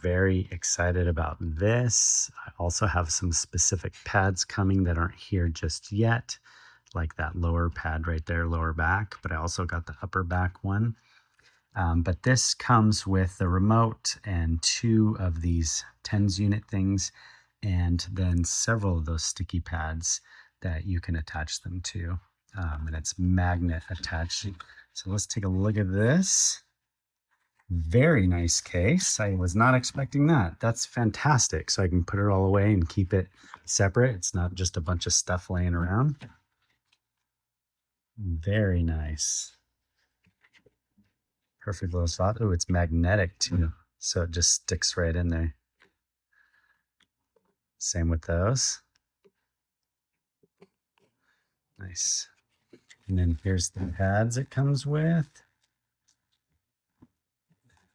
very excited about this. I also have some specific pads coming that aren't here just yet, like that lower pad right there, lower back, but I also got the upper back one. But this comes with the remote and 2 of these tens unit things, and then several of those sticky pads that you can attach them to. And it's magnet attached. So let's take a look at this. Very nice case. I was not expecting that. That's fantastic. So I can put it all away and keep it separate. It's not just a bunch of stuff laying around. Very nice. Perfect little spot. Oh, it's magnetic too. So it just sticks right in there. Same with those. Nice. And then here's the pads it comes with.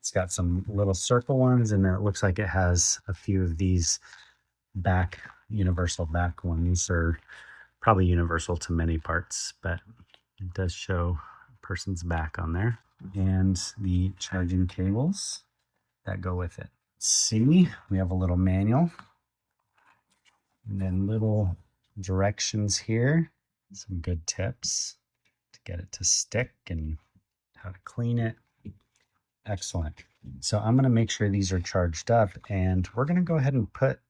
It's got some little circle ones, and then it looks like it has a few of these back, universal back ones, or probably universal to many parts, but it does show a person's back on there. And the charging cables that go with it. See, we have a little manual, and then little directions here, some good tips to get it to stick and how to clean it. Excellent. So I'm going to make sure these are charged up, and we're going to go ahead and put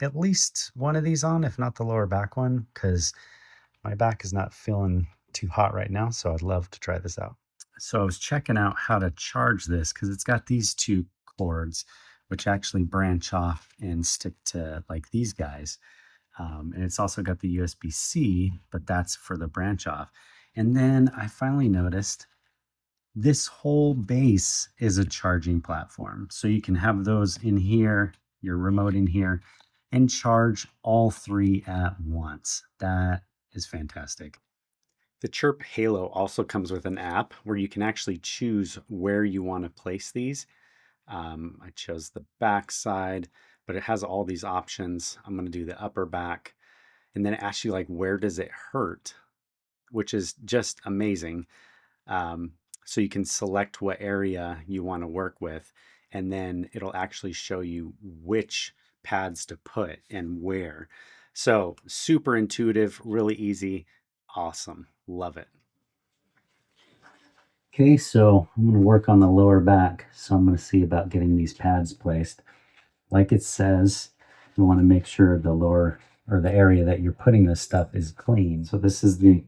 at least one of these on, if not the lower back one, because my back is not feeling too hot right now, so I'd love to try this out. So I was checking out how to charge this because it's got these 2 cords which actually branch off and stick to like these guys. And it's also got the USB-C, but that's for the branch off. And then I finally noticed this whole base is a charging platform. So you can have those in here, your remote in here, and charge all 3 at once. That is fantastic. The Chirp Halo also comes with an app where you can actually choose where you want to place these. I chose the back side, but it has all these options. I'm going to do the upper back, and then it asks you like, where does it hurt, which is just amazing. So you can select what area you want to work with, and then it'll actually show you which pads to put and where. So super intuitive, really easy, awesome, love it. Okay, so I'm going to work on the lower back. So I'm going to see about getting these pads placed. Like it says, you want to make sure the lower or the area that you're putting this stuff is clean. So this is the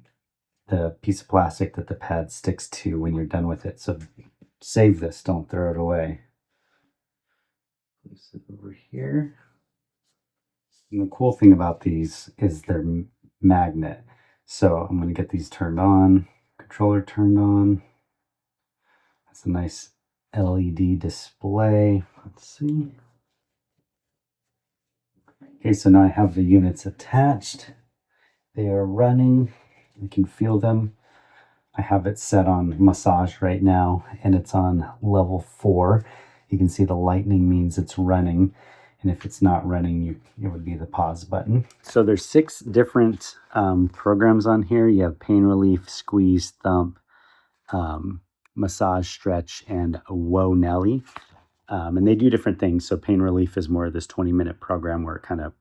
piece of plastic that the pad sticks to when you're done with it. So save this, don't throw it away. Place it over here. And the cool thing about these is they're magnet. So I'm going to get these turned on, controller turned on. That's a nice LED display. Let's see. Okay, so now I have the units attached. They are running. You can feel them. I have it set on massage right now, and it's on level 4. You can see the lightning means it's running, and if it's not running, it would be the pause button. So there's 6 different programs on here. You have pain relief, squeeze, thump, massage, stretch, and whoa Nelly. And they do different things. So pain relief is more of this 20-minute program where it kind of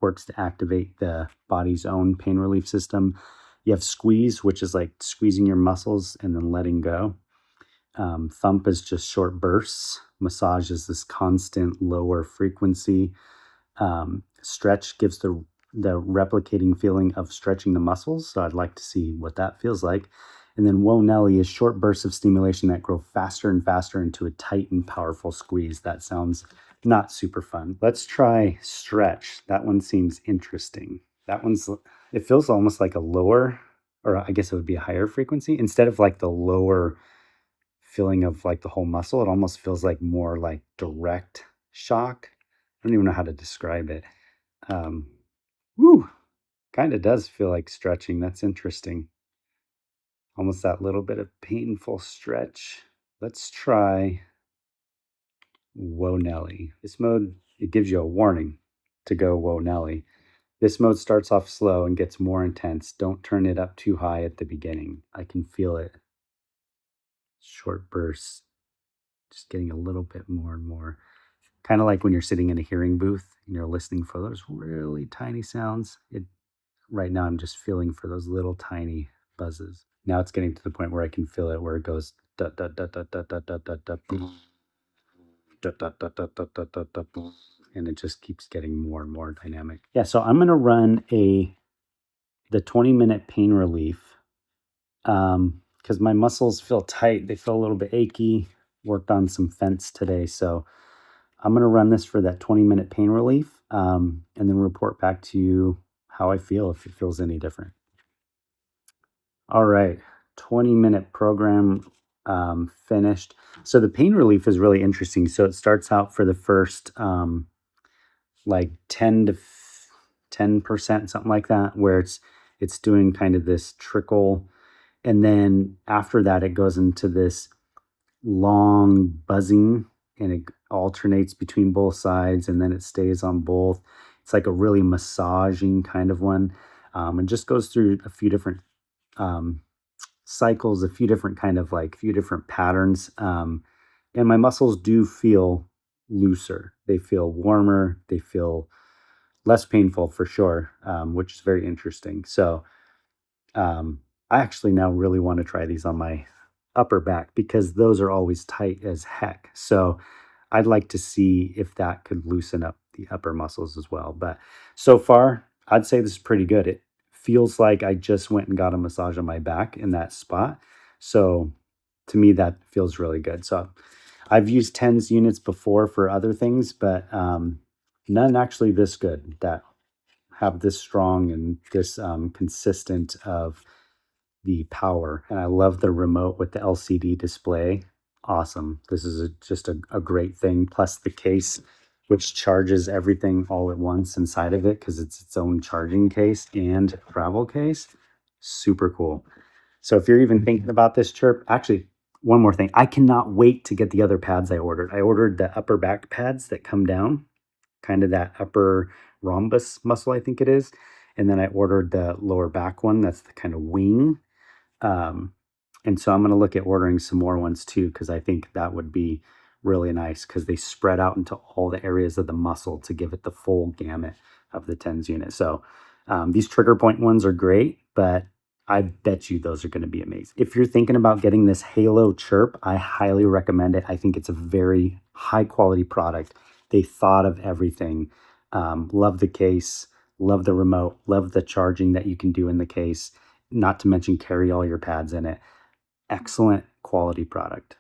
works to activate the body's own pain relief system. You have squeeze, which is like squeezing your muscles and then letting go. Thump is just short bursts. Massage is this constant lower frequency. Stretch gives the replicating feeling of stretching the muscles. So I'd like to see what that feels like. And then whoa Nelly is short bursts of stimulation that grow faster and faster into a tight and powerful squeeze. That sounds not super fun. Let's try stretch. That one seems interesting. It feels almost like a lower, or I guess it would be a higher frequency. Instead of like the lower feeling of like the whole muscle, it almost feels like more like direct shock. I don't even know how to describe it. Kind of does feel like stretching. That's interesting. Almost that little bit of painful stretch. Let's try whoa Nelly. This mode, it gives you a warning to go whoa Nelly. This mode starts off slow and gets more intense. Don't turn it up too high at the beginning. I can feel it. Short bursts, just getting a little bit more and more. kind of like when you're sitting in a hearing booth and you're listening for those really tiny sounds. Right now I'm just feeling for those little tiny buzzes. Now it's getting to the point where I can feel it, where it goes da da da da da da da da da boom, da da da da da da da da boom, and it just keeps getting more and more dynamic. Yeah, so I'm gonna run the 20-minute pain relief because my muscles feel tight. They feel a little bit achy. Worked on some fence today, so I'm going to run this for that 20-minute pain relief, and then report back to you how I feel, if it feels any different. All right, 20-minute program finished. So the pain relief is really interesting. So it starts out for the first like 10%, something like that, where it's doing kind of this trickle, and then after that it goes into this long buzzing, and it alternates between both sides, and then it stays on both. It's like a really massaging kind of one, and just goes through a few different um, cycles, a few different kind of like few different patterns, and my muscles do feel looser. They feel warmer. They feel less painful for sure, which is very interesting. So I actually now really want to try these on my upper back because those are always tight as heck. So I'd like to see if that could loosen up the upper muscles as well. But so far, I'd say this is pretty good. It feels like I just went and got a massage on my back in that spot. So to me, that feels really good. So I've used TENS units before for other things, but none actually this good that have this strong and this consistent of the power. And I love the remote with the LCD display. Awesome. This is just a great thing. Plus the case, which charges everything all at once inside of it because it's its own charging case and travel case. Super cool. So if you're even thinking about this, Chirp, actually, one more thing. I cannot wait to get the other pads I ordered. I ordered the upper back pads that come down, kind of that upper rhombus muscle, I think it is. And then I ordered the lower back one. That's the kind of wing. Um, and so I'm going to look at ordering some more ones too, because I think that would be really nice because they spread out into all the areas of the muscle to give it the full gamut of the TENS unit. So these trigger point ones are great, but I bet you those are going to be amazing. If you're thinking about getting this Halo Chirp, I highly recommend it. I think it's a very high quality product. They thought of everything. Love the case, love the remote, love the charging that you can do in the case, not to mention carry all your pads in it. Excellent quality product.